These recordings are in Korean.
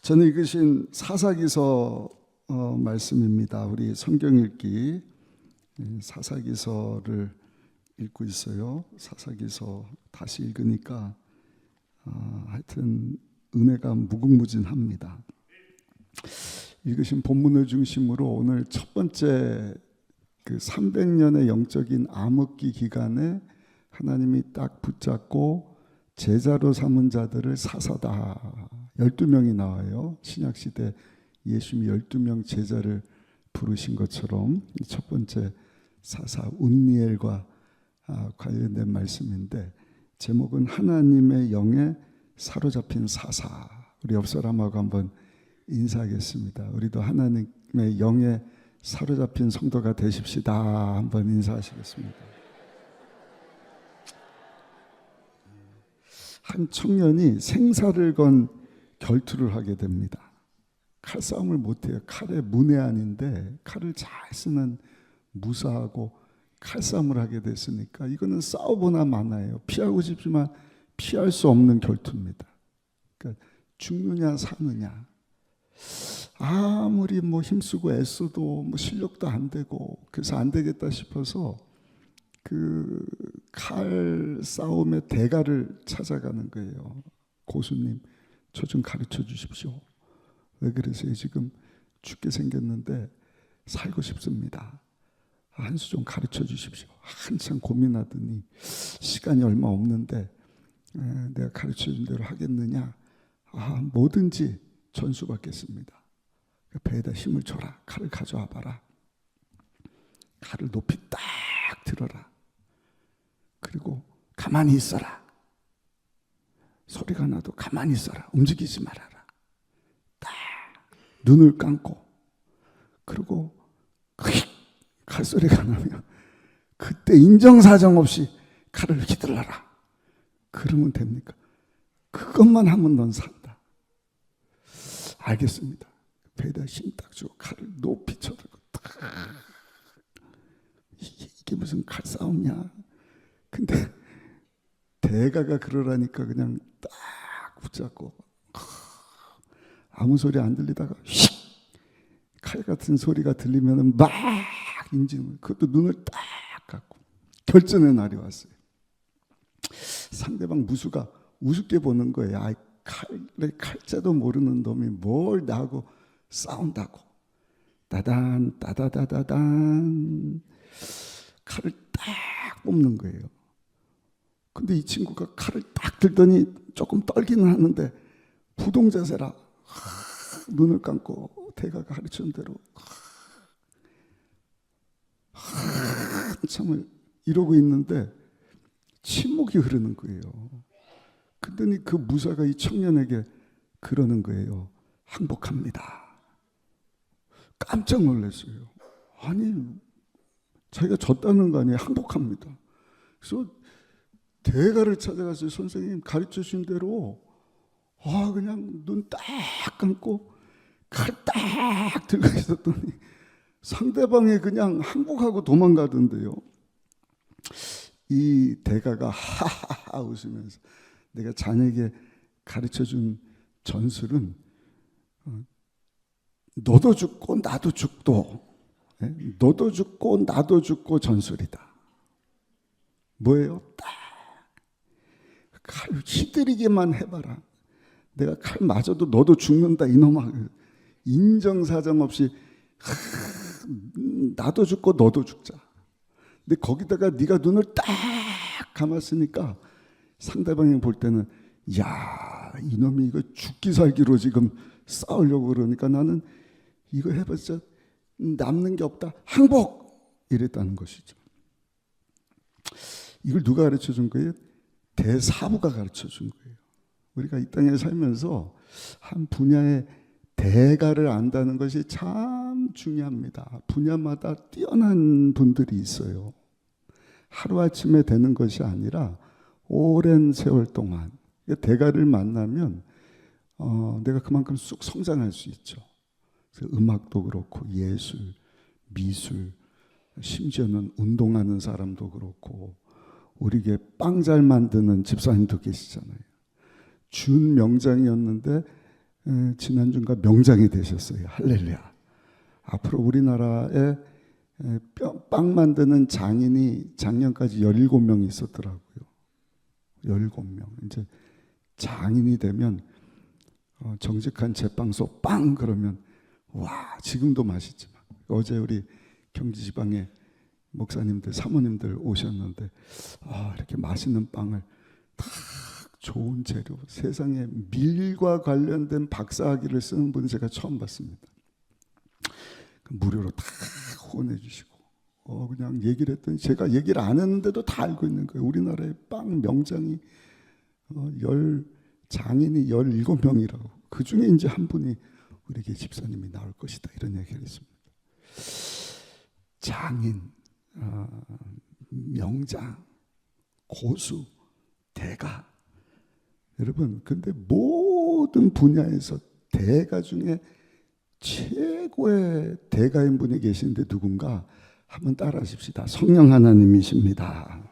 저는 읽으신 사사기서 말씀입니다. 우리 성경 읽기 사사기서를 읽고 있어요. 사사기서 다시 읽으니까 하여튼 은혜가 무궁무진합니다. 읽으신 본문을 중심으로 오늘 첫 번째 그 300년의 영적인 암흑기 기간에 하나님이 딱 붙잡고 제자로 삼은 자들을 사사다. 12명이 나와요. 신약시대 예수님이 12명 제자를 부르신 것처럼 첫 번째 사사 운니엘과 관련된 말씀인데, 제목은 하나님의 영에 사로잡힌 사사. 우리 옆 사람하고 한번 인사하겠습니다. 우리도 하나님의 영에 사로잡힌 성도가 되십시다. 한번 인사하시겠습니다. 한 청년이 생사를 건 결투를 하게 됩니다. 칼싸움을 못해요. 칼에 문외한인데 칼을 잘 쓰는 무사하고 칼싸움을 하게 됐으니까 이거는 싸워보나 마나예요. 피하고 싶지만 피할 수 없는 결투입니다. 그러니까 죽느냐 사느냐. 아무리 힘쓰고 애써도 실력도 안 되고, 그래서 안 되겠다 싶어서 그 칼 싸움의 대가를 찾아가는 거예요. 고수님, 저 좀 가르쳐 주십시오. 왜 그러세요? 지금 죽게 생겼는데 살고 싶습니다. 한 수 좀 가르쳐 주십시오. 한참 고민하더니 시간이 얼마 없는데 내가 가르쳐 준 대로 하겠느냐? 뭐든지 전수 받겠습니다. 배에다 힘을 줘라. 칼을 가져와 봐라. 칼을 높이 딱 들어라. 그리고 가만히 있어라. 소리가 나도 가만히 있어라. 움직이지 말아라. 딱 눈을 감고, 그리고 칼소리가 나면 그때 인정사정 없이 칼을 휘둘러라. 그러면 됩니까? 그것만 하면 넌 산다. 알겠습니다. 배에다 힘 딱 주고 칼을 높이 쳐들고 이게 무슨 칼싸움이야. 근데 대가가 그러라니까 그냥 딱 붙잡고 아무 소리 안 들리다가 휙 칼 같은 소리가 들리면 막 인지는, 그것도 눈을 딱 감고. 결전의 날이 왔어요. 상대방 무수가 우습게 보는 거예요. 칼자도 모르는 놈이 뭘 나하고 싸운다고. 따단 따다다다단 칼을 딱 뽑는 거예요. 근데 이 친구가 칼을 딱 들더니 조금 떨기는 하는데 부동자세라 눈을 감고 대가가 가르치는 대로 한참을 이러고 있는데 침묵이 흐르는 거예요. 그랬더니 그 무사가 이 청년에게 그러는 거예요. 항복합니다. 깜짝 놀랐어요. 아니, 자기가 졌다는 거 아니에요. 항복합니다. 그래서 대가를 찾아갔어요. 선생님 가르쳐 주신 대로 그냥 눈 딱 감고 칼 딱 들고 있었더니 상대방이 그냥 항복하고 도망가던데요. 이 대가가 하하하 웃으면서, 내가 자네에게 가르쳐준 전술은 너도 죽고 나도 죽도, 너도 죽고 나도 죽고 전술이다. 뭐예요? 딱 칼 휘두르기만 해봐라. 내가 칼 맞아도 너도 죽는다 이놈아. 인정사정 없이 나도 죽고 너도 죽자. 근데 거기다가 네가 눈을 딱 감았으니까 상대방이 볼 때는, 야, 이놈이 이거 죽기 살기로 지금 싸우려고 그러니까 나는 이거 해봤자 남는 게 없다. 항복! 이랬다는 것이죠. 이걸 누가 가르쳐 준 거예요? 대사부가 가르쳐 준 거예요. 우리가 이 땅에 살면서 한 분야의 대가를 안다는 것이 참 중요합니다. 분야마다 뛰어난 분들이 있어요. 하루아침에 되는 것이 아니라 오랜 세월 동안 대가를 만나면 내가 그만큼 쑥 성장할 수 있죠. 그래서 음악도 그렇고 예술, 미술, 심지어는 운동하는 사람도 그렇고, 우리에게 빵 잘 만드는 집사님도 계시잖아요. 준 명장이었는데 지난주가 명장이 되셨어요. 할렐루야. 앞으로 우리나라에 빵 만드는 장인이 작년까지 17명 있었더라고요. 17명. 이제 장인이 되면 정직한 제빵소 빵 그러면 와, 지금도 맛있지만 어제 우리 경기지방에 목사님들 사모님들 오셨는데 이렇게 맛있는 빵을 다 좋은 재료, 세상에 밀과 관련된 박사학위를 쓰는 분을 제가 처음 봤습니다. 무료로 다 후원해 주시고 그냥 얘기를 했더니 제가 얘기를 안 했는데도 다 알고 있는 거예요. 우리나라의 빵 명장이 장인이 17명이라고. 그 중에 이제 한 분이 우리 교 집사님이 나올 것이다, 이런 얘기를 했습니다. 장인, 명장, 고수, 대가. 여러분, 근데 모든 분야에서 대가 중에 최고의 대가인 분이 계신데 누군가 한번 따라 하십시다. 성령 하나님이십니다.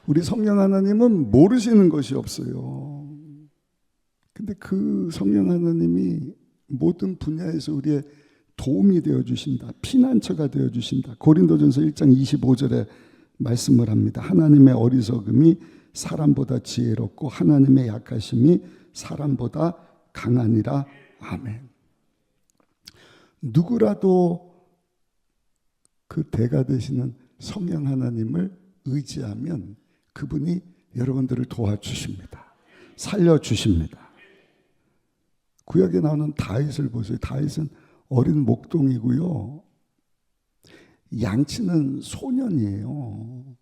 우리 성령 하나님은 모르시는 것이 없어요. 근데 그 성령 하나님이 모든 분야에서 우리의 도움이 되어 주신다. 피난처가 되어 주신다. 고린도전서 1장 25절에 말씀을 합니다. 하나님의 어리석음이 사람보다 지혜롭고 하나님의 약하심이 사람보다 강하니라. 아멘. 누구라도 그 대가 되시는 성령 하나님을 의지하면 그분이 여러분들을 도와주십니다. 살려주십니다. 구약에 나오는 다윗을 보세요. 다윗은 어린 목동이고요. 양치는 소년이에요.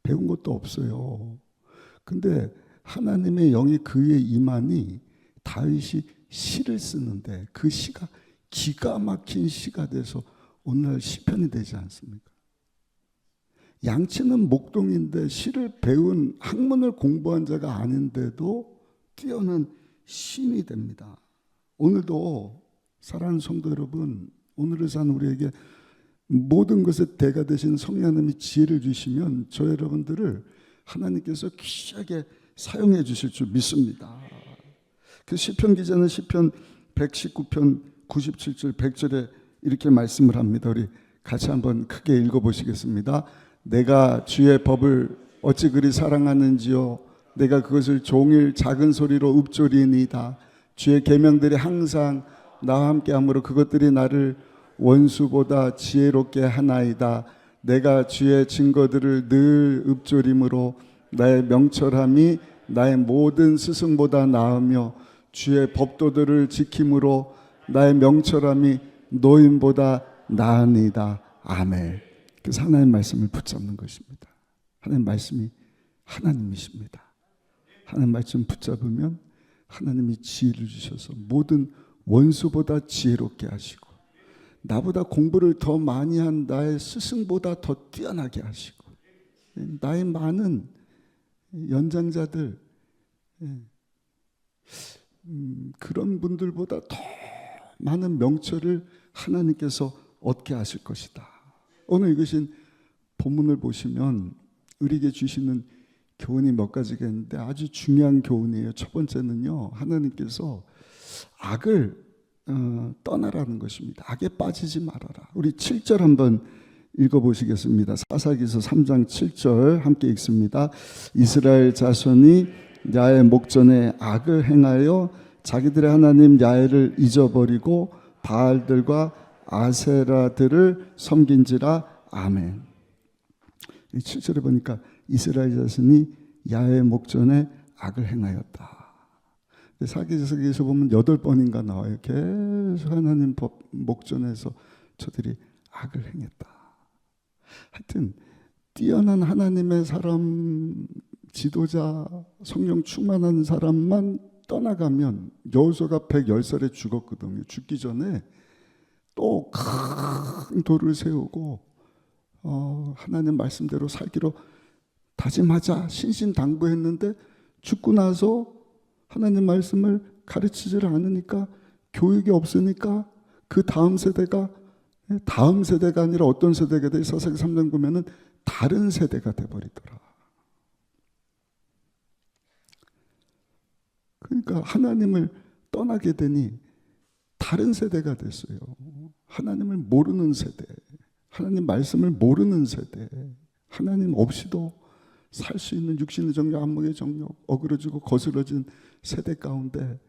배운 것도 없어요. 근데 하나님의 영이 그의 임하니 다윗이 시를 쓰는데 그 시가 기가 막힌 시가 돼서 오늘날 시편이 되지 않습니까? 양치는 목동인데 시를 배운 학문을 공부한 자가 아닌데도 뛰어난 신이 됩니다. 오늘도 사랑하는 성도 여러분, 오늘을 사는 우리에게 모든 것에 대가 되신 성령 하나님이 지혜를 주시면 저 여러분들을 하나님께서 귀하게 사용해 주실 줄 믿습니다. 그 시편 기자는 시편 119편 97절 100절에 이렇게 말씀을 합니다. 우리 같이 한번 크게 읽어보시겠습니다. 내가 주의 법을 어찌 그리 사랑하는지요. 내가 그것을 종일 작은 소리로 읊조리니이다. 주의 계명들이 항상 나와 함께함으로 그것들이 나를 원수보다 지혜롭게 하나이다. 내가 주의 증거들을 늘 읊조림으로 나의 명철함이 나의 모든 스승보다 나으며 주의 법도들을 지킴으로 나의 명철함이 노인보다 나으니이다. 아멘. 그래서 하나님의 말씀을 붙잡는 것입니다. 하나님의 말씀이 하나님이십니다. 하나님의 말씀 붙잡으면 하나님이 지혜를 주셔서 모든 원수보다 지혜롭게 하시고 나보다 공부를 더 많이 한 나의 스승보다 더 뛰어나게 하시고 나의 많은 연장자들 그런 분들보다 더 많은 명철을 하나님께서 얻게 하실 것이다. 오늘 읽으신 본문을 보시면 우리에게 주시는 교훈이 몇 가지가 있는데 아주 중요한 교훈이에요. 첫 번째는요, 하나님께서 악을 떠나라는 것입니다. 악에 빠지지 말아라. 우리 7절 한번 읽어보시겠습니다. 사사기서 3장 7절 함께 읽습니다. 이스라엘 자손이 야훼 목전에 악을 행하여 자기들의 하나님 야훼를 잊어버리고 바알들과 아세라들을 섬긴지라. 아멘. 7절에 보니까 이스라엘 자손이 야훼 목전에 악을 행하였다. 사기에서 보면 8번인가 나와요. 계속 하나님 법 목전에서 저들이 악을 행했다. 하여튼 뛰어난 하나님의 사람, 지도자, 성령 충만한 사람만 떠나가면 여호수아가 110살에 죽었거든요. 죽기 전에 또 큰 돌을 세우고 하나님 말씀대로 살기로 다짐하자 신신당부했는데 죽고 나서 하나님 말씀을 가르치지를 않으니까 교육이 없으니까 그 다음 세대가 아니라 어떤 세대가 돼? 사사기 3장 보면은 다른 세대가 돼버리더라. 그러니까 하나님을 떠나게 되니 다른 세대가 됐어요. 하나님을 모르는 세대, 하나님 말씀을 모르는 세대, 하나님 없이도 살 수 있는 육신의 정욕, 안목의 정욕, 어그러지고 거스러진 세대 가운데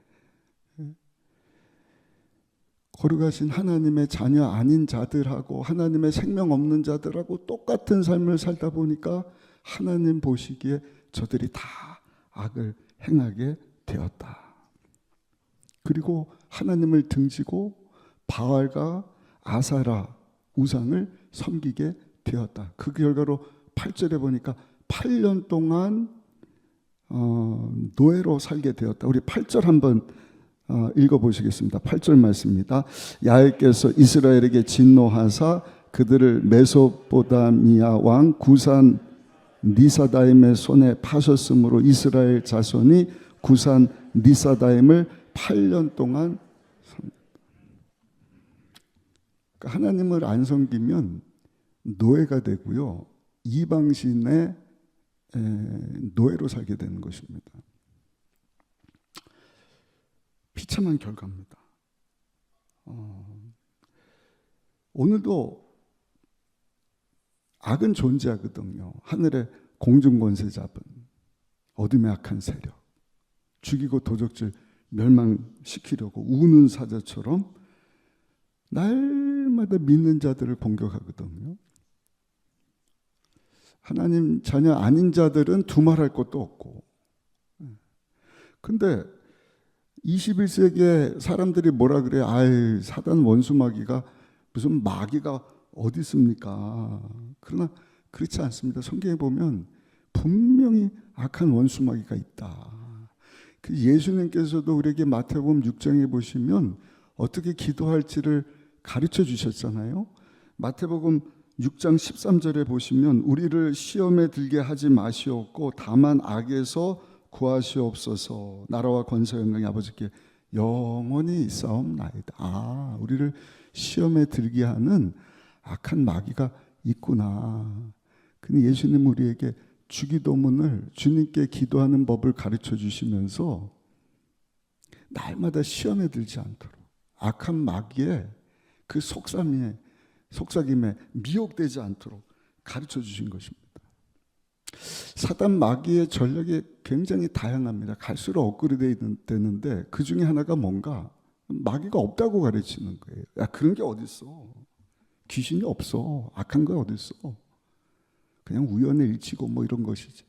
거룩하신 하나님의 자녀 아닌 자들하고 하나님의 생명 없는 자들하고 똑같은 삶을 살다 보니까 하나님 보시기에 저들이 다 악을 행하게 되었다. 그리고 하나님을 등지고 바알과 아사라 우상을 섬기게 되었다. 그 결과로 8절에 보니까 8년 동안 노예로 살게 되었다. 우리 8절 한번 읽어보시겠습니다. 8절 말씀입니다. 야훼께서 이스라엘에게 진노하사 그들을 메소포다미아 왕 구산 니사다임의 손에 파셨으므로 이스라엘 자손이 구산 니사다임을 8년 동안 그러니까 하나님을 안 섬기면 노예가 되고요, 이방신의 노예로 살게 되는 것입니다. 비참한 결과입니다. 오늘도 악은 존재하거든요. 하늘의 공중권세 잡은 어둠의 악한 세력, 죽이고 도적질 멸망시키려고 우는 사자처럼 날마다 믿는 자들을 공격하거든요. 하나님 자녀 아닌 자들은 두말할 것도 없고. 근데 21세기에 사람들이 뭐라 그래요? 아이, 사단 원수 마귀가 무슨 마귀가 어디 있습니까? 그러나 그렇지 않습니다. 성경에 보면 분명히 악한 원수 마귀가 있다. 그 예수님께서도 우리에게 마태복음 6장에 보시면 어떻게 기도할지를 가르쳐 주셨잖아요. 마태복음 6장 13절에 보시면 우리를 시험에 들게 하지 마시옵고 다만 악에서 구하시옵소서. 나라와 권세 영광이 아버지께 영원히 있사옵나이다. 우리를 시험에 들게 하는 악한 마귀가 있구나. 근데 예수님 우리에게 주기도문을 주님께 기도하는 법을 가르쳐 주시면서 날마다 시험에 들지 않도록 악한 마귀의 그 속삭임에 미혹되지 않도록 가르쳐 주신 것입니다. 사단 마귀의 전략이 굉장히 다양합니다. 갈수록 업그레이드 되는데 그 중에 하나가 뭔가 마귀가 없다고 가르치는 거예요. 야, 그런 게 어딨어. 귀신이 없어. 악한 거 어딨어. 그냥 우연의 일치고 뭐 이런 것이지.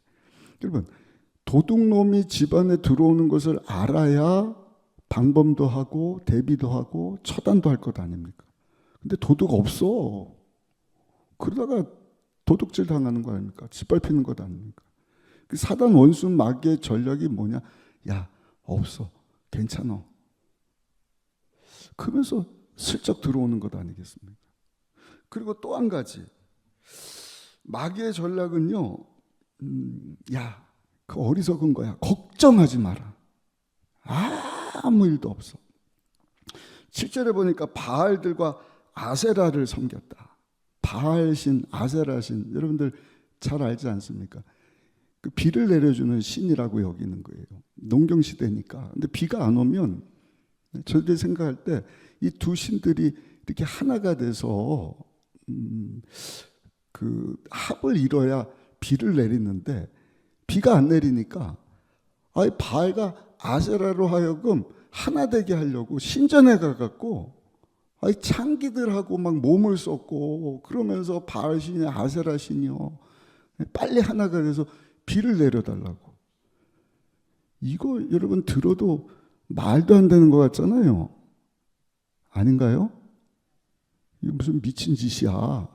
여러분, 도둑놈이 집안에 들어오는 것을 알아야 방범도 하고 대비도 하고 처단도 할 것 아닙니까? 근데 도둑 없어. 그러다가 도둑질 당하는 거 아닙니까? 짓밟히는 것 아닙니까? 그 사단 원수 마귀의 전략이 뭐냐? 야, 없어. 괜찮아. 그러면서 슬쩍 들어오는 것 아니겠습니까? 그리고 또 한 가지. 마귀의 전략은요, 야, 그 어리석은 거야. 걱정하지 마라. 아무 일도 없어. 7절에 보니까 바알들과 아세라를 섬겼다. 바알신, 아세라신, 여러분들 잘 알지 않습니까? 그 비를 내려주는 신이라고 여기는 거예요. 농경시대니까. 근데 비가 안 오면 저희들이 생각할 때 이 두 신들이 이렇게 하나가 돼서 그 합을 이뤄야 비를 내리는데 비가 안 내리니까 아예 바알과 아세라로 하여금 하나 되게 하려고 신전에 가갖고 아예 창기들하고 막 몸을 쏟고 그러면서 바알 신이 아세라 신이요 빨리 하나가 돼서 비를 내려달라고. 이거 여러분 들어도 말도 안 되는 것 같잖아요. 아닌가요? 이거 무슨 미친 짓이야.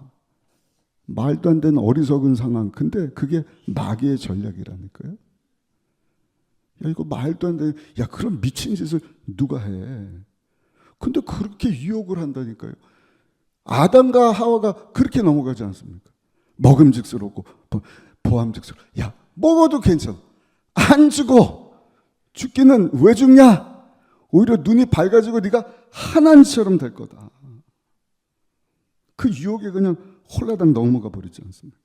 말도 안 되는 어리석은 상황. 근데 그게 마귀의 전략이라니까요. 야, 이거 말도 안 되는, 야, 그런 미친 짓을 누가 해? 근데 그렇게 유혹을 한다니까요. 아담과 하와가 그렇게 넘어가지 않습니까? 먹음직스럽고 보암직스럽고. 야, 먹어도 괜찮아. 안 죽어. 죽기는 왜 죽냐? 오히려 눈이 밝아지고 네가 하나님처럼 될 거다. 그 유혹에 그냥 홀라당 넘어가 버리지 않습니까?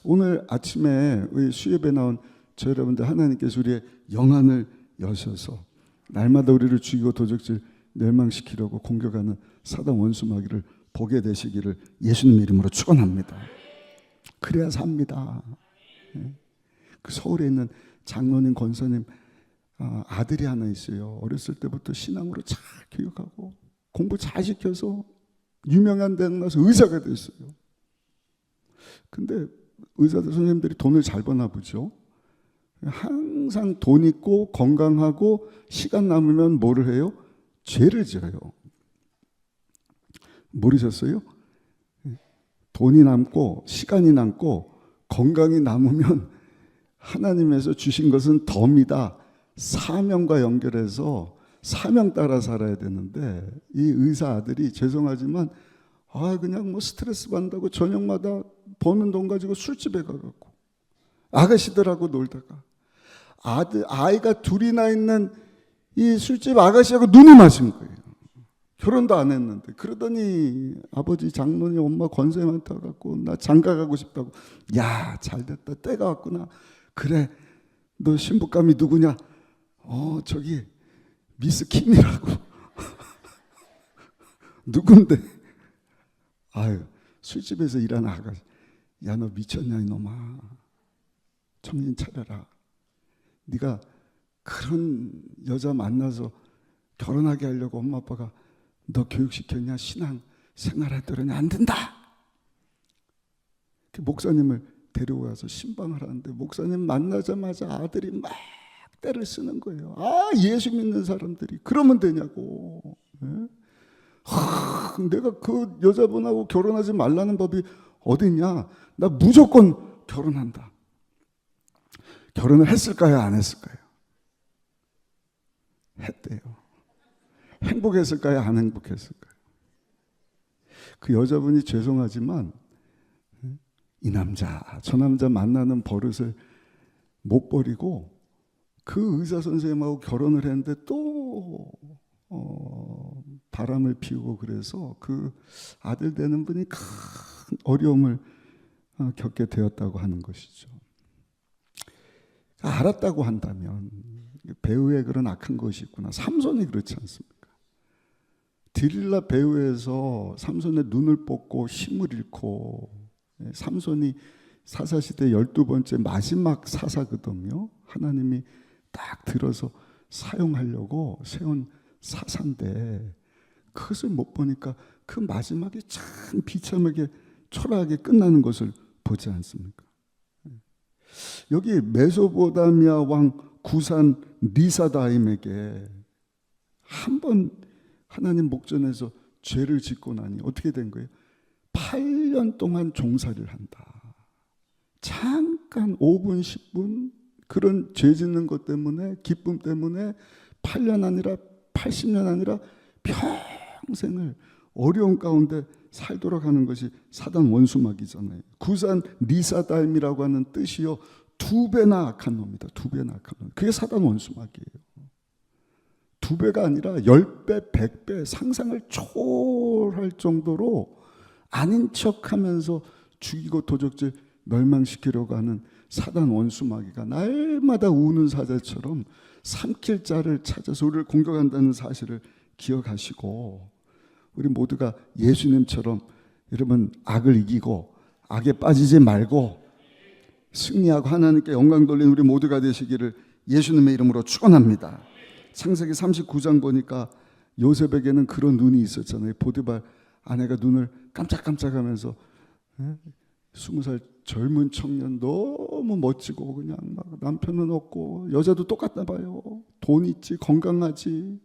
오늘 아침에 우리 수협에 나온 저 여러분들, 하나님께서 우리의 영안을 여셔서 날마다 우리를 죽이고 도적질 멸망시키려고 공격하는 사단 원수마귀를 보게 되시기를 예수님 이름으로 축원합니다. 그래야 삽니다. 그 서울에 있는 장로님, 권사님 아들이 하나 있어요. 어렸을 때부터 신앙으로 잘 교육하고 공부 잘 시켜서 유명한 데 나서 의사가 됐어요. 근데 의사들 선생님들이 돈을 잘 버나 보죠. 항상 돈 있고 건강하고 시간 남으면 뭐를 해요? 죄를 지어요. 모르셨어요? 돈이 남고 시간이 남고 건강이 남으면 하나님에서 주신 것은 덤이다. 사명과 연결해서 사명 따라 살아야 되는데 이 의사 아들이 죄송하지만 그냥 뭐 스트레스 받는다고 저녁마다 버는 돈 가지고 술집에 가갖고 아가씨들하고 놀다가 아이가 둘이나 있는 이 술집 아가씨하고 눈이 맞은 거예요. 결혼도 안 했는데. 그러더니 아버지 장로님 엄마 권사님한테 와갖고 나 장가 가고 싶다고. 야, 잘됐다. 때가 왔구나. 그래, 너 신부감이 누구냐? 저기 미스 킴이라고. 누군데? 아유, 술집에서 일하는 아가씨. 야, 너 미쳤냐 이놈아. 정신 차려라. 네가 그런 여자 만나서 결혼하게 하려고 엄마 아빠가 너 교육시켰냐? 신앙 생활하더니 안 된다. 목사님을 데려와서 신방을 하는데 목사님 만나자마자 아들이 막 때를 쓰는 거예요. 예수 믿는 사람들이 그러면 되냐고. 내가 그 여자분하고 결혼하지 말라는 법이 어딨냐? 나 무조건 결혼한다. 결혼을 했을까요? 안 했을까요? 했대요. 행복했을까요? 안 행복했을까요? 그 여자분이 죄송하지만 이 남자, 저 남자 만나는 버릇을 못 버리고 그 의사 선생님하고 결혼을 했는데 또 바람을 피우고 그래서 그 아들 되는 분이 큰 어려움을 겪게 되었다고 하는 것이죠. 알았다고 한다면 배우의 그런 악한 것이 있구나. 삼손이 그렇지 않습니까? 드릴라 배후에서 삼손의 눈을 뽑고 힘을 잃고 삼손이 사사시대 12번째 마지막 사사거든요. 하나님이 딱 들어서 사용하려고 세운 사사인데 그것을 못 보니까 그 마지막에 참 비참하게 초라하게 끝나는 것을 보지 않습니까? 여기 메소포타미아 왕 구산 리사다임에게 한 번 하나님 목전에서 죄를 짓고 나니 어떻게 된 거예요? 8년 동안 종살이를 한다. 잠깐 5분 10분 그런 죄 짓는 것 때문에 기쁨 때문에 8년 아니라 80년 아니라 평생을 어려운 가운데 살도록 하는 것이 사단 원수마귀잖아요. 구산 리사다임이라고 하는 뜻이요 2배나 악한 놈이다. 2배나 악한 놈. 그게 사단 원수마귀예요. 2배가 아니라 10배, 100배 상상을 초월할 정도로 아닌 척하면서 죽이고 도적질 멸망시키려고 하는 사단 원수마귀가 날마다 우는 사자처럼 삼킬 자를 찾아서 우리를 공격한다는 사실을 기억하시고 우리 모두가 예수님처럼 여러분 악을 이기고 악에 빠지지 말고 승리하고 하나님께 영광 돌리는 우리 모두가 되시기를 예수님의 이름으로 축원합니다. 창세기 39장 보니까 요셉에게는 그런 눈이 있었잖아요. 보디발 아내가 눈을 깜짝깜짝하면서 20살 젊은 청년 너무 멋지고 그냥 막 남편은 없고 여자도 똑같나 봐요. 돈 있지 건강하지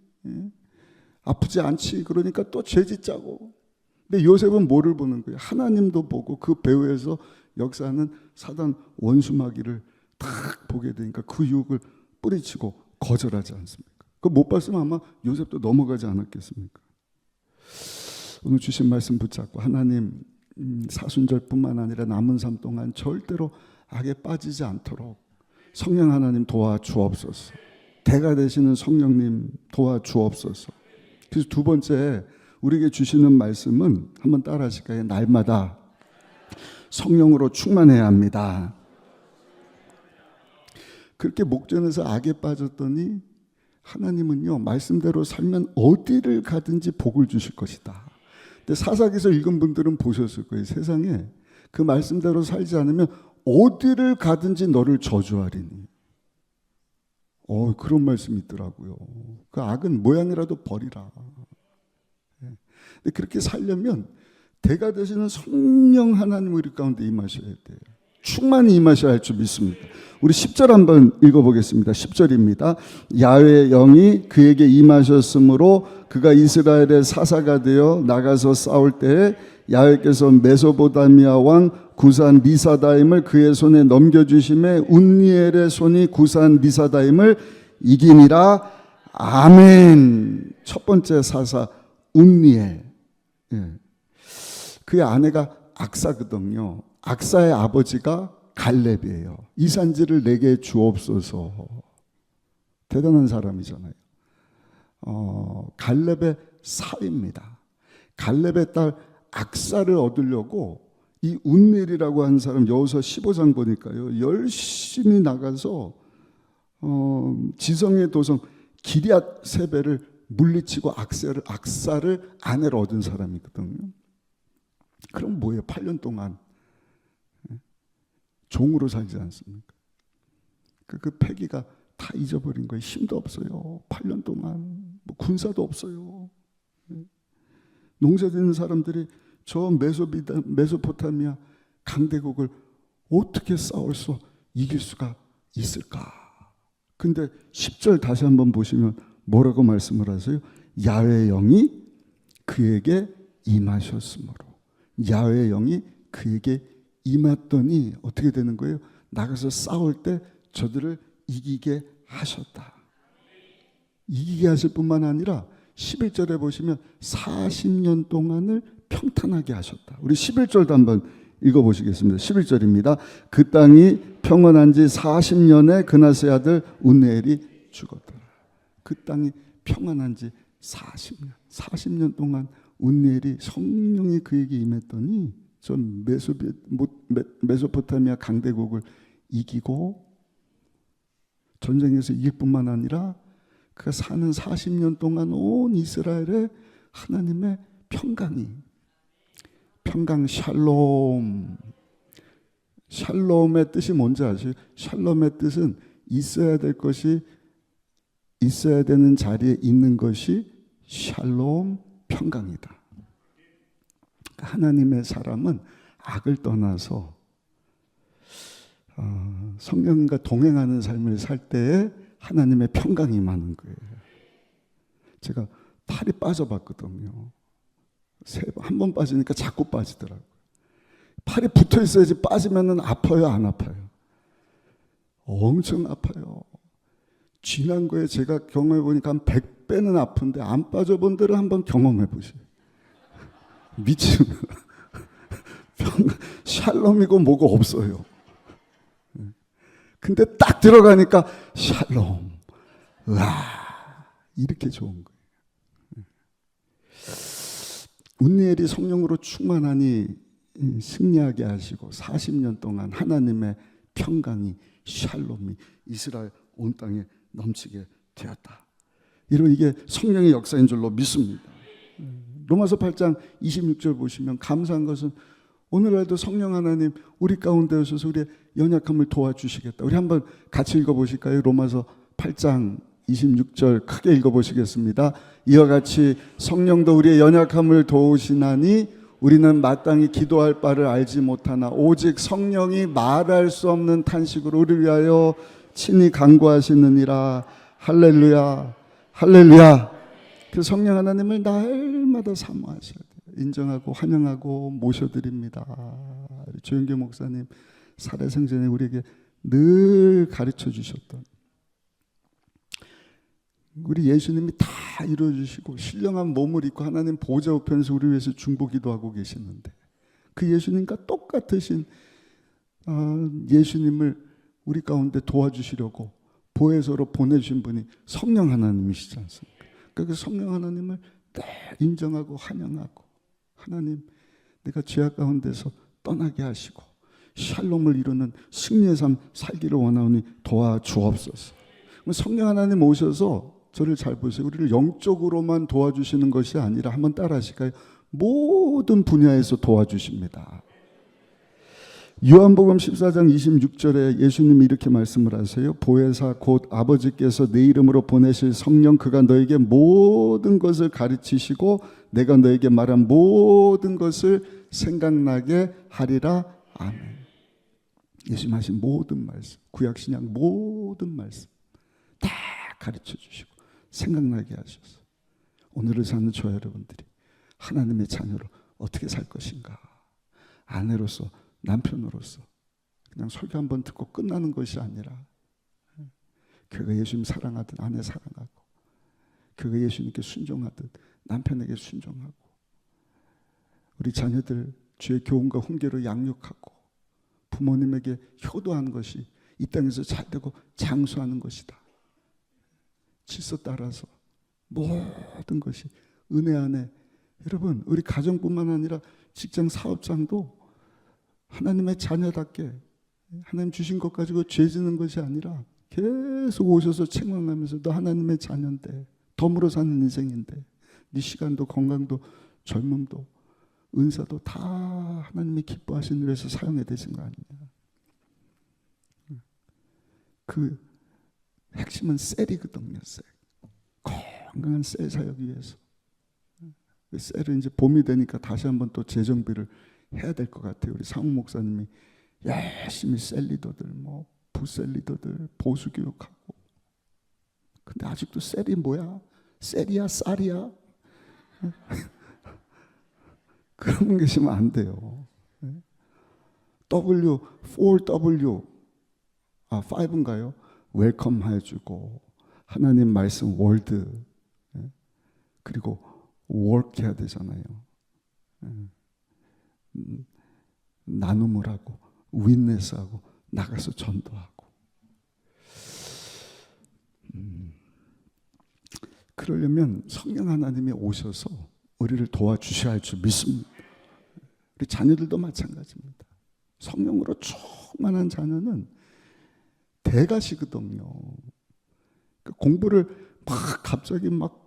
아프지 않지 그러니까 또 죄짓자고. 근데 요셉은 뭐를 보는 거예요? 하나님도 보고 그 배후에서 역사하는 사단 원수마귀를 딱 보게 되니까 그 유혹을 뿌리치고 거절하지 않습니까? 그 못 봤으면 아마 요셉도 넘어가지 않았겠습니까? 오늘 주신 말씀 붙잡고 하나님 사순절뿐만 아니라 남은 삶 동안 절대로 악에 빠지지 않도록 성령 하나님 도와주옵소서. 대가 되시는 성령님 도와주옵소서. 그래서 두 번째 우리에게 주시는 말씀은 한번 따라 하실까요? 날마다 성령으로 충만해야 합니다. 그렇게 목전에서 악에 빠졌더니 하나님은요, 말씀대로 살면 어디를 가든지 복을 주실 것이다. 근데 사사기서 읽은 분들은 보셨을 거예요. 세상에 그 말씀대로 살지 않으면 어디를 가든지 너를 저주하리니. 그런 말씀이 있더라고요. 그 악은 모양이라도 버리라. 근데 그렇게 살려면 대가 되시는 성령 하나님 우리 가운데 임하셔야 돼요. 충만히 임하셔야 할 줄 믿습니다. 우리 10절 한번 읽어보겠습니다. 10절입니다. 야훼의 영이 그에게 임하셨으므로 그가 이스라엘의 사사가 되어 나가서 싸울 때에 야훼께서 메소포타미아 왕 구산 리사다임을 그의 손에 넘겨주심에 운니엘의 손이 구산 리사다임을 이기니라. 아멘. 첫 번째 사사 운니엘. 그의 아내가 악사거든요. 악사의 아버지가 갈렙이에요. 이 산지를 내게 주옵소서. 대단한 사람이잖아요. 갈렙의 사위입니다. 갈렙의 딸 악사를 얻으려고 이 운넬이라고 하는 사람, 여호수아 15장 보니까요, 열심히 나가서 지성의 도성 기럇 세베를 물리치고 악사를 아내로 얻은 사람이거든요. 그럼 뭐예요? 8년 동안 종으로 살지 않습니까? 그 패기가 다 잊어버린 거예요. 힘도 없어요. 8년 동안 뭐 군사도 없어요. 농사 짓는 사람들이 저 메소포타미아 강대국을 어떻게 싸워서 이길 수가 있을까? 근데 10절 다시 한번 보시면 뭐라고 말씀을 하세요? 야훼의 영이 그에게 임하셨으므로. 야훼의 영이 그에게 임했더니 어떻게 되는 거예요? 나가서 싸울 때 저들을 이기게 하셨다. 이기게 하실 뿐만 아니라 11절에 보시면 40년 동안을 평탄하게 하셨다. 우리 11절도 한번 읽어보시겠습니다. 11절입니다. 그 땅이 평안한 지 40년에 그나스의 아들 운네엘이 죽었더라. 그 땅이 평안한 지 40년 동안 운네엘이 성령이 그에게 임했더니 저 메소포타미아 강대국을 이기고 전쟁에서 이길 뿐만 아니라 그가 사는 40년 동안 온 이스라엘에 하나님의 평강 샬롬. 샬롬의 뜻이 뭔지 아세요? 샬롬의 뜻은 있어야 될 것이 있어야 되는 자리에 있는 것이 샬롬 평강이다. 하나님의 사람은 악을 떠나서 성령과 동행하는 삶을 살 때에 하나님의 평강이 임하는 거예요. 제가 팔이 빠져봤거든요. 한 번 빠지니까 자꾸 빠지더라고요. 팔이 붙어 있어야지 빠지면 아파요, 안 아파요? 엄청 아파요. 지난 거에 제가 경험해 보니까 한 100배는 아픈데 안 빠져본 데를 한번 경험해 보세요. 미치면 샬롬이고 뭐고 없어요. 근데 딱 들어가니까 샬롬, 와, 이렇게 좋은 거예요. 운니엘이 성령으로 충만하니 승리하게 하시고 40년 동안 하나님의 평강이 샬롬이 이스라엘 온 땅에 넘치게 되었다. 이런 이게 성령의 역사인 줄로 믿습니다. 로마서 8장 26절 보시면 감사한 것은 오늘날도 성령 하나님 우리 가운데 오셔서 우리의 연약함을 도와주시겠다. 우리 한번 같이 읽어보실까요? 로마서 8장 26절 크게 읽어보시겠습니다. 이와 같이 성령도 우리의 연약함을 도우시나니 우리는 마땅히 기도할 바를 알지 못하나 오직 성령이 말할 수 없는 탄식으로 우리를 위하여 친히 간구하시느니라. 할렐루야, 할렐루야. 그 성령 하나님을 날마다 사모하셔야 돼요. 인정하고 환영하고 모셔드립니다. 조영규 목사님 살해생전에 우리에게 늘 가르쳐 주셨던 우리 예수님이 다 이루어주시고 신령한 몸을 입고 하나님 보좌 우편에서 우리 위해서 중보기도 하고 계시는데 그 예수님과 똑같으신 예수님을 우리 가운데 도와주시려고 보혜사로 보내주신 분이 성령 하나님이시지 않습니까? 그 성령 하나님을 늘 인정하고 환영하고 하나님 내가 죄악 가운데서 떠나게 하시고 샬롬을 이루는 승리의 삶 살기를 원하오니 도와주옵소서. 성령 하나님 오셔서 저를 잘 보세요. 우리를 영적으로만 도와주시는 것이 아니라 한번 따라 하실까요? 모든 분야에서 도와주십니다. 요한복음 14장 26절에 예수님이 이렇게 말씀을 하세요. 보혜사 곧 아버지께서 내 이름으로 보내실 성령 그가 너에게 모든 것을 가르치시고 내가 너에게 말한 모든 것을 생각나게 하리라. 아멘. 예수님 하신 모든 말씀, 구약신약 모든 말씀 다 가르쳐 주시고 생각나게 하셔서 오늘을 사는 저 여러분들이 하나님의 자녀로 어떻게 살 것인가, 아내로서 남편으로서 그냥 설교 한번 듣고 끝나는 것이 아니라 교회가 예수님 사랑하듯 아내 사랑하고 교회가 예수님께 순종하듯 남편에게 순종하고 우리 자녀들 주의 교훈과 훈계로 양육하고 부모님에게 효도하는 것이 이 땅에서 잘되고 장수하는 것이다. 질서 따라서 모든 것이 은혜 안에. 여러분, 우리 가정뿐만 아니라 직장 사업장도 하나님의 자녀답게 하나님 주신 것 가지고 죄 짓는 것이 아니라 계속 오셔서 책망하면서 너 하나님의 자녀인데 덤으로 사는 인생인데 네 시간도 건강도 젊음도 은사도 다 하나님이 기뻐하시는 일에서 사용해야 되신 거 아니냐. 그 핵심은 셀이거든요. 셀. 건강한 셀 사역 위해서. 셀은 이제 봄이 되니까 다시 한번 또 재정비를 해야 될 것 같아요. 우리 사무 목사님이 열심히 셀 리더들, 뭐 부셀 리더들 보수 교육하고. 근데 아직도 셀이 뭐야? 셀이야, 쌀이야? 그런 분 계시면 안 돼요. W, 4W, 5인가요? 웰컴 해주고 하나님 말씀 월드 그리고 워크 해야 되잖아요. 나눔을 하고 윈네스하고 나가서 전도하고. 그러려면 성령 하나님이 오셔서 우리를 도와주셔야 할 줄 믿습니다. 우리 자녀들도 마찬가지입니다. 성령으로 충만한 자녀는 대가시거든요. 공부를 막 갑자기 막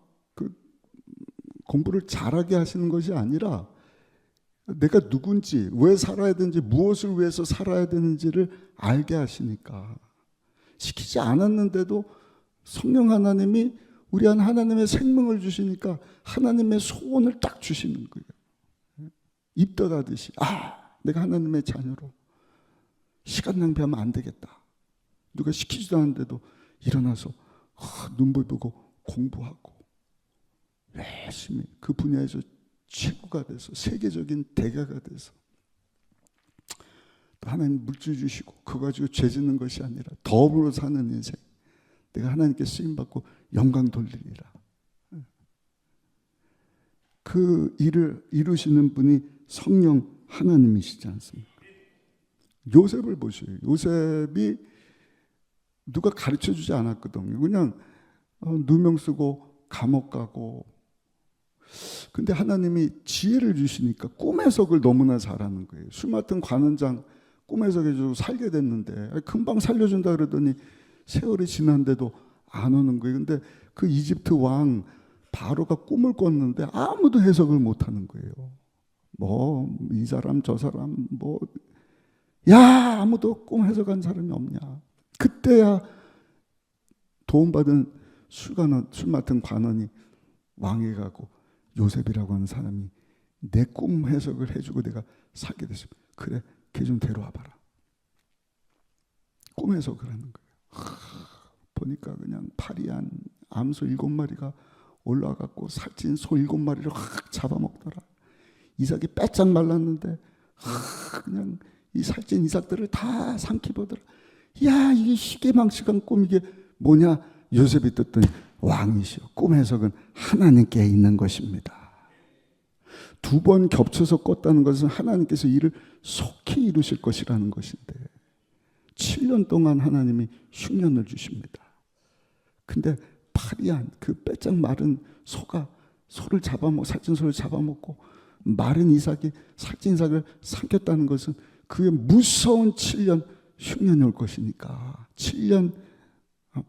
공부를 잘하게 하시는 것이 아니라 내가 누군지, 왜 살아야 되는지, 무엇을 위해서 살아야 되는지를 알게 하시니까. 시키지 않았는데도 성령 하나님이 우리 안 하나님의 생명을 주시니까 하나님의 소원을 딱 주시는 거예요. 입덧하듯이 내가 하나님의 자녀로 시간 낭비하면 안 되겠다. 누가 시키지도 않는데도 일어나서 눈물 보고 공부하고 열심히 그 분야에서 최고가 돼서 세계적인 대가가 돼서 또 하나님 물질 주시고 그거 가지고 죄 짓는 것이 아니라 덤으로 사는 인생, 내가 하나님께 쓰임받고 영광 돌리리라. 그 일을 이루시는 분이 성령 하나님이시지 않습니까? 요셉을 보세요. 요셉이 누가 가르쳐주지 않았거든요. 그냥 누명 쓰고 감옥 가고. 근데 하나님이 지혜를 주시니까 꿈 해석을 너무나 잘하는 거예요. 술 맡은 관원장 꿈 해석해주고 살게 됐는데 금방 살려준다 그러더니 세월이 지난데도 안 오는 거예요. 근데 그 이집트 왕 바로가 꿈을 꿨는데 아무도 해석을 못하는 거예요. 뭐 이 사람 저 사람 뭐 야 아무도 꿈 해석한 사람이 없냐. 그때야 도움받은 술 맡은 관원이 왕에 가고 요셉이라고 하는 사람이 내 꿈 해석을 해주고 내가 살게 됐어. 그래, 걔 좀 데려와 봐라. 꿈 해석을 하는 거예요. 보니까 그냥 파리한 암소 7마리가 올라가고 살찐 소 7마리를 확 잡아먹더라. 이삭이 빼짝 말랐는데 그냥 이 살찐 이삭들을 다 삼키보더라. 야, 이게 희귀망측한 꿈, 이게 뭐냐? 요셉이 떴더니 왕이시여, 꿈 해석은 하나님께 있는 것입니다. 2번 겹쳐서 꿨다는 것은 하나님께서 일을 속히 이루실 것이라는 것인데 7년 동안 하나님이 흉년을 주십니다. 근데 파리한 그 빼짝 마른 소가 소를 잡아먹고 살찐 소를 잡아먹고 마른 이삭이 살찐 이삭을 삼켰다는 것은 그의 무서운 7년 흉년이 올 것이니까 7년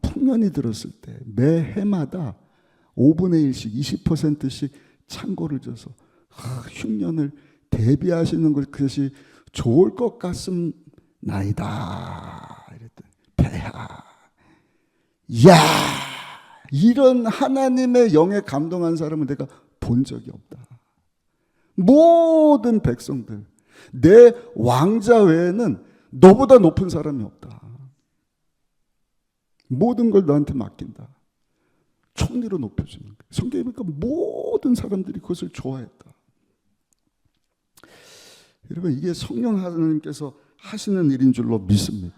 풍년이 들었을 때 매해마다 5분의 1씩 20%씩 창고를 줘서 흉년을 대비하시는 것이 좋을 것 같습나이다. 이랬더니 폐하, 야, 이런 하나님의 영에 감동한 사람은 내가 본 적이 없다. 모든 백성들, 내 왕자 외에는 너보다 높은 사람이 없다. 모든 걸 너한테 맡긴다. 총리로 높여주는 거예요. 성경에 보니까 모든 사람들이 그것을 좋아했다. 여러분, 이게 성령 하나님께서 하시는 일인 줄로 믿습니다.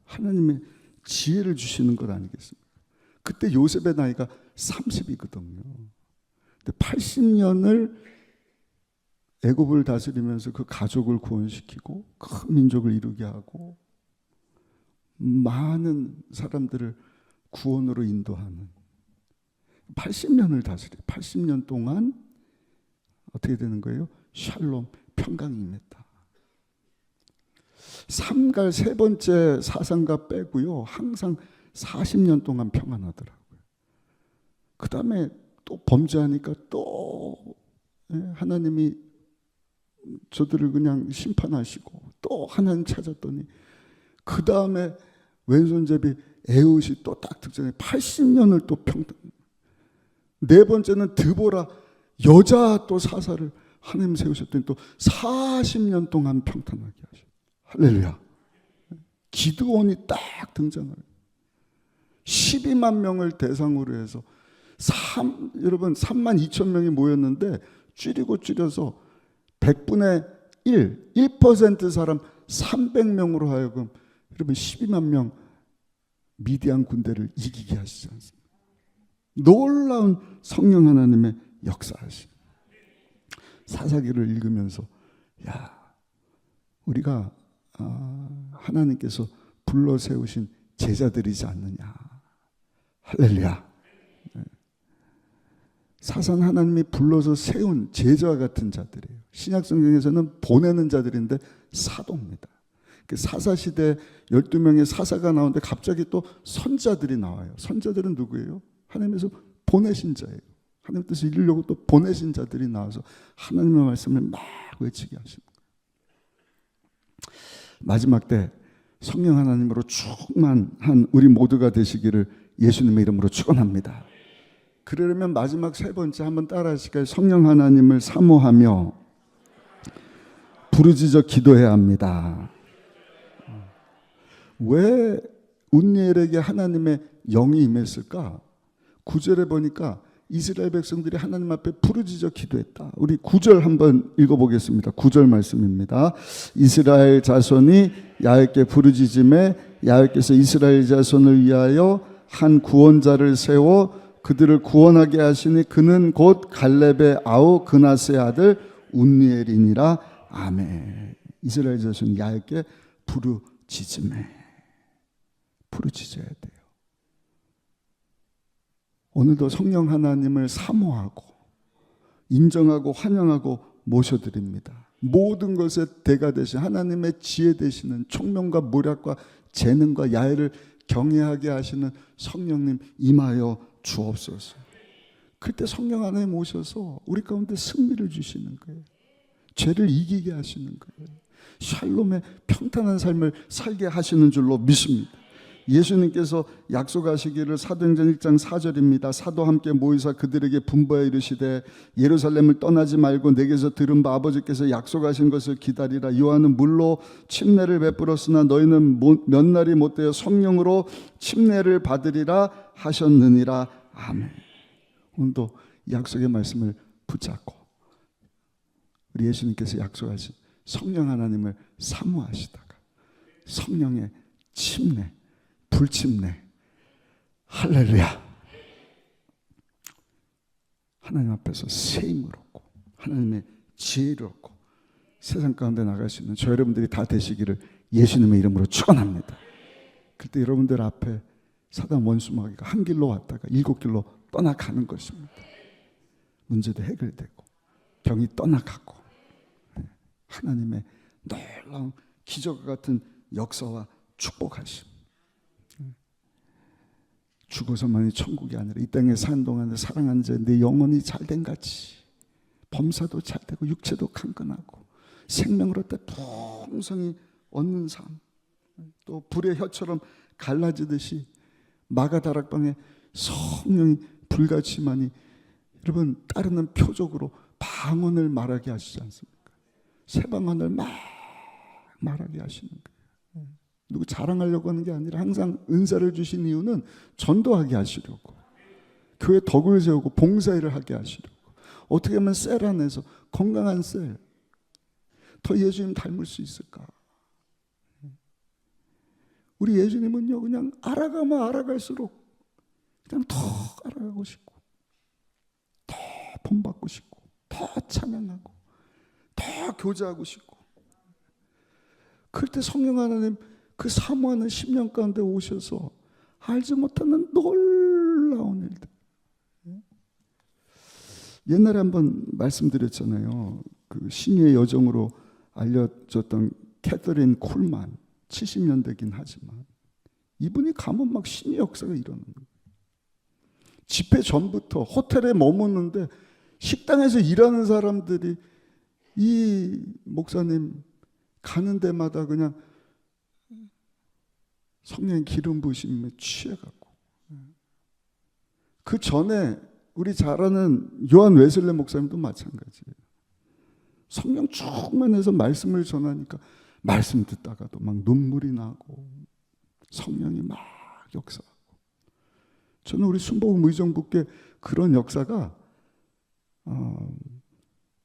하나님의 지혜를 주시는 것 아니겠습니까? 그때 요셉의 나이가 30이거든요. 근데 80년을 애굽을 다스리면서 그 가족을 구원시키고 큰 민족을 이루게 하고 많은 사람들을 구원으로 인도하는 80년을 다스려 80년 동안 어떻게 되는 거예요? 샬롬, 평강이 임했다. 삼갈 세 번째 사상가 빼고요, 항상 40년 동안 평안하더라고요. 그 다음에 또 범죄하니까 또 하나님이 저들을 그냥 심판하시고 또 하나님 찾았더니 그 다음에 왼손잡이 에훗이 또 딱 득점해 80년을 또 평등. 네 번째는 드보라, 여자 또 사사를 하나님 세우셨더니 또 40년 동안 평탄하게 하셔. 할렐루야. 기드온이 딱 등장을 12만 명을 대상으로 해서 여러분 3만 2천 명이 모였는데 줄여서 100분의 1% 사람 300명으로 하여금 여러분 12만 명 미디안 군대를 이기게 하시지 않습니까? 놀라운 성령 하나님의 역사하심. 사사기를 읽으면서 야, 우리가 하나님께서 불러 세우신 제자들이지 않느냐. 할렐루야. 사상 하나님이 불러서 세운 제자와 같은 자들이에요. 신약 성경에서는 보내는 자들인데 사도입니다. 사사시대 12명의 사사가 나오는데 갑자기 또 선자들이 나와요. 선자들은 누구예요? 하나님께서 보내신 자예요. 하나님 뜻을 이루려고 또 보내신 자들이 나와서 하나님의 말씀을 막 외치게 하시는 거예요. 마지막 때 성령 하나님으로 충만한 우리 모두가 되시기를 예수님의 이름으로 축원합니다. 그러려면 마지막 세 번째 한번 따라 하실까요? 성령 하나님을 사모하며 부르짖어 기도해야 합니다. 왜 운니엘에게 하나님의 영이 임했을까? 9절에 보니까 이스라엘 백성들이 하나님 앞에 부르짖어 기도했다. 우리 9절 한번 읽어보겠습니다. 9절 말씀입니다. 이스라엘 자손이 야훼께 부르짖음에 야훼께서 이스라엘 자손을 위하여 한 구원자를 세워 그들을 구원하게 하시니 그는 곧 갈렙의 아우 그나스의 아들 운니엘이니라. 아멘. 이스라엘 자손이 야훼께 부르짖음에 부르짖어야 돼요. 오늘도 성령 하나님을 사모하고 인정하고 환영하고 모셔드립니다. 모든 것의 대가 되신 하나님의 지혜 되시는 총명과 모략과 재능과 야훼를 경외하게 하시는 성령님 임하여 주옵소서. 그때 성령 하나님 오셔서 우리 가운데 승리를 주시는 거예요. 죄를 이기게 하시는 거예요. 샬롬의 평탄한 삶을 살게 하시는 줄로 믿습니다. 예수님께서 약속하시기를 사도행전 1장 4절입니다. 사도 함께 모이사 그들에게 분부하여 이르시되 예루살렘을 떠나지 말고 내게서 들은 바 아버지께서 약속하신 것을 기다리라. 요한은 물로 침례를 베풀었으나 너희는 몇 날이 못되어 성령으로 침례를 받으리라 하셨느니라. 아멘. 오늘도 약속의 말씀을 붙잡고 우리 예수님께서 약속하신 성령 하나님을 사모하시다가 성령의 침례, 불침례, 할렐루야, 하나님 앞에서 세임을 얻고 하나님의 지혜를 얻고 세상 가운데 나갈 수 있는 저 여러분들이 다 되시기를 예수님의 이름으로 축원합니다. 그때 여러분들 앞에 사단 원수마귀가 한 길로 왔다가 7길로 떠나가는 것입니다. 문제도 해결되고 병이 떠나가고 하나님의 놀라운 기적과 같은 역사와 축복하심. 죽어서만이 천국이 아니라 이 땅에 사는 동안에 사랑하는 자 내 영혼이 잘된 같이 범사도 잘되고 육체도 강건하고 생명을 얻되 풍성히 얻는 삶, 또 불의 혀처럼 갈라지듯이 마가다락방에 성령이 불같이 많이 여러분 따르는 표적으로 방언을 말하게 하시지 않습니까? 새 방언을 막 말하게 하시는 거예요. 누구 자랑하려고 하는 게 아니라 항상 은사를 주신 이유는 전도하게 하시려고, 교회 덕을 세우고 봉사일을 하게 하시려고. 어떻게 하면 셀 안에서 건강한 셀, 더 예수님 닮을 수 있을까? 우리 예수님은요, 그냥 알아가면 알아갈수록 그냥 더 알아가고 싶고, 더 본받고 싶고, 더 찬양하고, 더 교제하고 싶고. 그럴 때 성령 하나님 그 사모하는 10년 가운데 오셔서 알지 못하는 놀라운 일들. 옛날에 한번 말씀드렸잖아요. 그 신유의 여정으로 알려졌던 캐서린 쿨만, 70년대긴 하지만 이분이 가면 막 신의 역사가 일어나는 거예요. 집회 전부터 호텔에 머무는데 식당에서 일하는 사람들이 이 목사님 가는 데마다 그냥 성령 기름 부으심에 취해갖고, 그 전에 우리 잘 아는 요한 웨슬레 목사님도 마찬가지예요. 성령 충만해서 말씀을 전하니까 말씀 듣다가도 막 눈물이 나고 성령이 막 역사하고. 저는 우리 순복음 의정부께 그런 역사가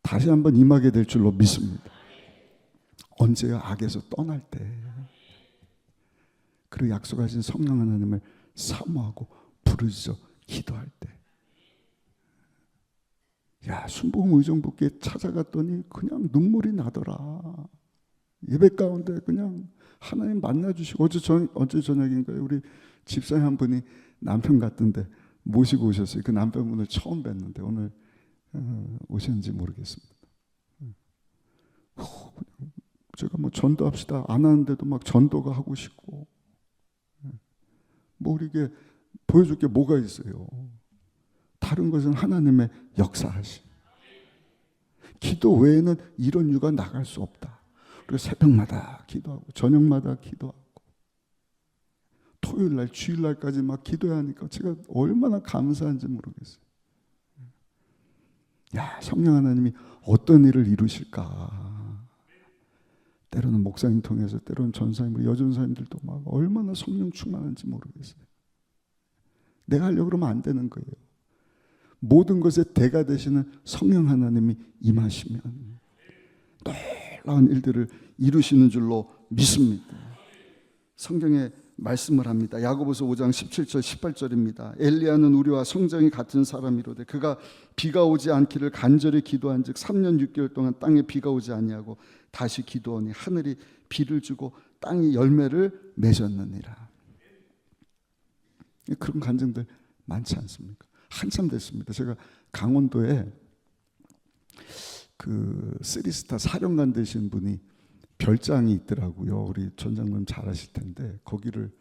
다시 한번 임하게 될 줄로 믿습니다. 언제요? 악에서 떠날 때. 그리고 약속하신 성령 하나님을 사모하고 부르짖어 기도할 때. 야, 순복음 의정부께 찾아갔더니 그냥 눈물이 나더라. 예배 가운데 그냥 하나님 만나주시고, 어제 저녁인가요? 우리 집사님 한 분이 남편 같던데 모시고 오셨어요. 그 남편분을 처음 뵀는데 오늘 오셨는지 모르겠습니다. 제가 뭐 전도합시다 안 하는데도 막 전도가 하고 싶고, 뭐 우리에게 보여줄 게 뭐가 있어요? 다른 것은 하나님의 역사하심. 기도 외에는 이런 이유가 나갈 수 없다. 그리고 새벽마다 기도하고 저녁마다 기도하고 토요일날 주일날까지 막 기도해야 하니까 제가 얼마나 감사한지 모르겠어요. 야, 성령 하나님이 어떤 일을 이루실까. 때로는 목사님 통해서, 때로는 전사님, 여전사님들도 막 얼마나 성령 충만한지 모르겠어요. 내가 하려고 그러면 안 되는 거예요. 모든 것의 대가 되시는 성령 하나님이 임하시면 놀라운 일들을 이루시는 줄로 믿습니다. 성경에 말씀을 합니다. 야고보서 5장 17절 18절입니다. 엘리야는 우리와 성정이 같은 사람이로되 그가 비가 오지 않기를 간절히 기도한즉 3년 6개월 동안 땅에 비가 오지 아니하고 다시 기도하니 하늘이 비를 주고 땅이 열매를 맺었느니라. 그런 간증들 많지 않습니까? 한참 됐습니다. 제가 강원도에 그 3스타 사령관 되신 분이 별장이 있더라고요. 우리 전장님 잘 아실 텐데 거기를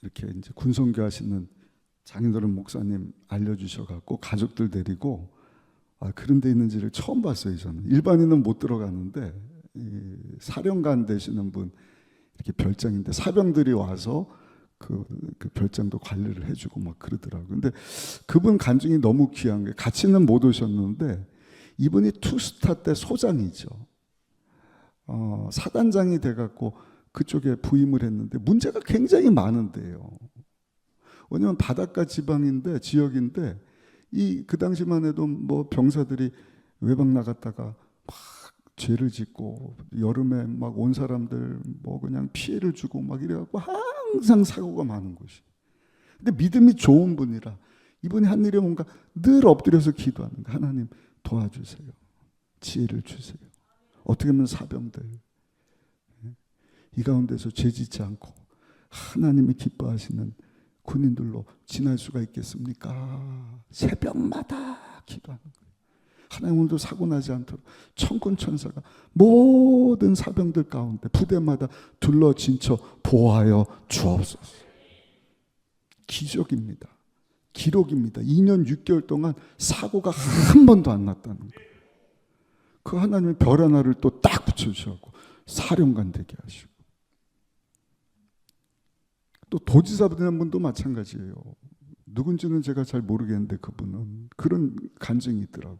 이렇게 이제 군성교 하시는 장인도른 목사님 알려주셔갖고 가족들 데리고 그런 데 있는지를 처음 봤어요. 저는 일반인은 못 들어가는데 이 사령관 되시는 분 이렇게 별장인데 사병들이 와서 그 별장도 관리를 해주고 막 그러더라고요. 근데 그분 간증이 너무 귀한 게, 같이는 못 오셨는데 이분이 투스타 때 소장이죠. 사단장이 돼갖고 그쪽에 부임을 했는데 문제가 굉장히 많은데요. 왜냐하면 바닷가 지방인데, 지역인데 그 당시만 해도 뭐 병사들이 외박 나갔다가 막 죄를 짓고 여름에 막 온 사람들 뭐 그냥 피해를 주고 막 이래갖고 항상 사고가 많은 곳이. 근데 믿음이 좋은 분이라 이분이 한 일이 뭔가 늘 엎드려서 기도하는 거예요. 하나님 도와주세요. 지혜를 주세요. 어떻게 하면 사병들 이 가운데서 죄 짓지 않고 하나님이 기뻐하시는 군인들로 지날 수가 있겠습니까? 새벽마다 기도하는 거예요. 하나님 오늘도 사고 나지 않도록 천군 천사가 모든 사병들 가운데 부대마다 둘러 진쳐 보호하여 주옵소서. 기적입니다. 기록입니다. 2년 6개월 동안 사고가 한 번도 안 났다는 거예요. 그 하나님이 별 하나를 또 딱 붙여주셔서 사령관 되게 하시고, 또 도지사 된 분도 마찬가지예요. 누군지는 제가 잘 모르겠는데 그분은 그런 간증이 있더라고요.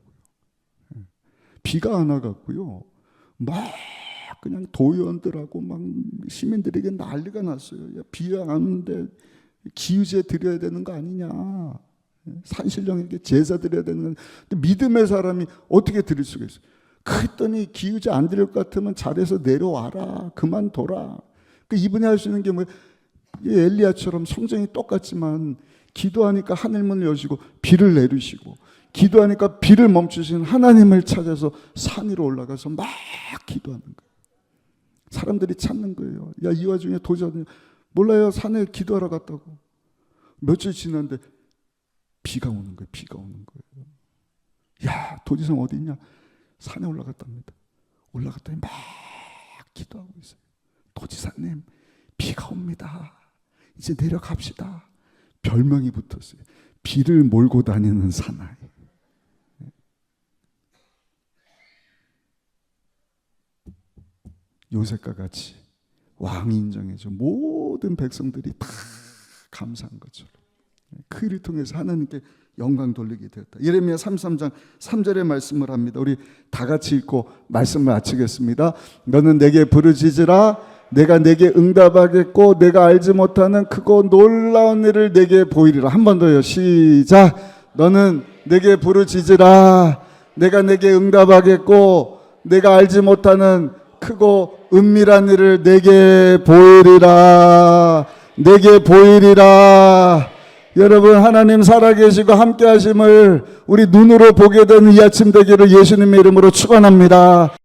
비가 안 와갖고요, 막 그냥 도의원들하고 막 시민들에게 난리가 났어요. 야, 비가 안 오는데 기유제 드려야 되는 거 아니냐, 산신령에게 제사 드려야 되는 거. 믿음의 사람이 어떻게 드릴 수가 있어요? 그랬더니 기유제 안 드릴 것 같으면 잘해서 내려와라, 그만둬라. 이분이 할 수 있는 게 뭐예요? 엘리야처럼 성정이 똑같지만 기도하니까 하늘문을 여시고 비를 내리시고, 기도하니까 비를 멈추신 하나님을 찾아서 산 위로 올라가서 막 기도하는 거예요. 사람들이 찾는 거예요. 야, 이 와중에 도저히 몰라요. 산에 기도하러 갔다고. 며칠 지났는데 비가 오는 거예요. 비가 오는 거예요. 야, 도지상 어디 있냐? 산에 올라갔답니다. 올라갔더니 막 기도하고 있어요. 도지사님, 비가 옵니다. 이제 내려갑시다. 별명이 붙었어요. 비를 몰고 다니는 사나이. 요셉과 같이 왕이 인정해줘 모든 백성들이 다 감사한 것처럼 그 일을 통해서 하나님께 영광 돌리게 되었다. 예레미야 33장 3절의 말씀을 합니다. 우리 다 같이 읽고 말씀을 마치겠습니다. 너는 내게 부르짖으라. 내가 내게 응답하겠고 내가 알지 못하는 크고 놀라운 일을 내게 보이리라. 한 번 더요. 시작. 너는 내게 부르짖으라. 내가 내게 응답하겠고 내가 알지 못하는 크고 은밀한 일을 내게 보이리라. 내게 보이리라. 여러분, 하나님 살아계시고 함께 하심을 우리 눈으로 보게 되는 이 아침 되기를 예수님의 이름으로 축원합니다.